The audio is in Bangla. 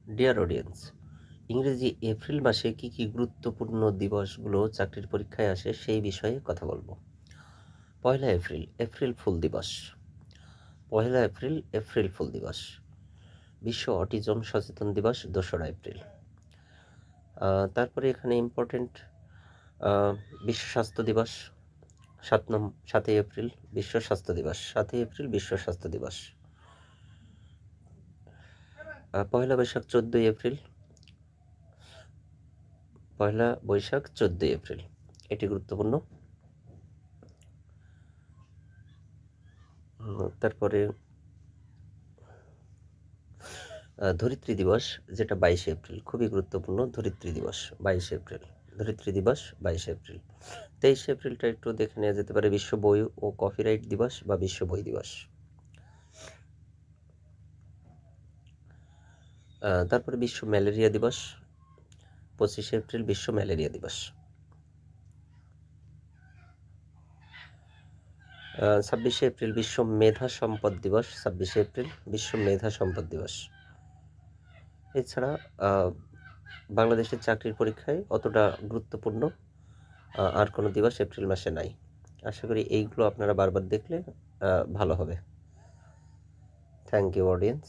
ডিয়ার অডিয়েন্স, ইংরেজি এপ্রিল মাসে কি কি গুরুত্বপূর্ণ দিবসগুলো চাকরির পরীক্ষায় আসে সেই বিষয়ে কথা বলবো। পয়লা এপ্রিল, এপ্রিল ফুল দিবস। পয়লা এপ্রিল, এপ্রিল ফুল দিবস। বিশ্ব অটিজম সচেতন দিবস 2রা এপ্রিল। তারপরে এখানে ইম্পর্টেন্ট বিশ্ব স্বাস্থ্য দিবস 7ই এপ্রিল বিশ্ব স্বাস্থ্য দিবস। 7ই এপ্রিল বিশ্ব স্বাস্থ্য দিবস। পয়লা বৈশাখ 14ই এপ্রিল। পয়লা বৈশাখ 14ই এপ্রিল, এটি গুরুত্বপূর্ণ। তারপরে ধরিত্রী দিবস, যেটা 22শে এপ্রিল, খুবই গুরুত্বপূর্ণ। ধরিত্রী দিবস 22শে এপ্রিল। ধরিত্রী দিবস 22শে এপ্রিল। 23শে এপ্রিলটা একটু দেখে নেওয়া যেতে পারে বিশ্ব বই ও কপিরাইট দিবস বা বিশ্ব বই দিবস। তারপরে বিশ্ব ম্যালেরিয়া দিবস 25শে এপ্রিল, বিশ্ব ম্যালেরিয়া দিবস। 26শে এপ্রিল বিশ্ব মেধা সম্পদ দিবস। 26শে এপ্রিল বিশ্ব মেধা সম্পদ দিবস। এছাড়া বাংলাদেশের চাকরির পরীক্ষায় অতটা গুরুত্বপূর্ণ আর কোনো দিবস এপ্রিল মাসে নাই। আশা করি এইগুলো আপনারা বারবার দেখলে ভালো হবে। Thank you audience.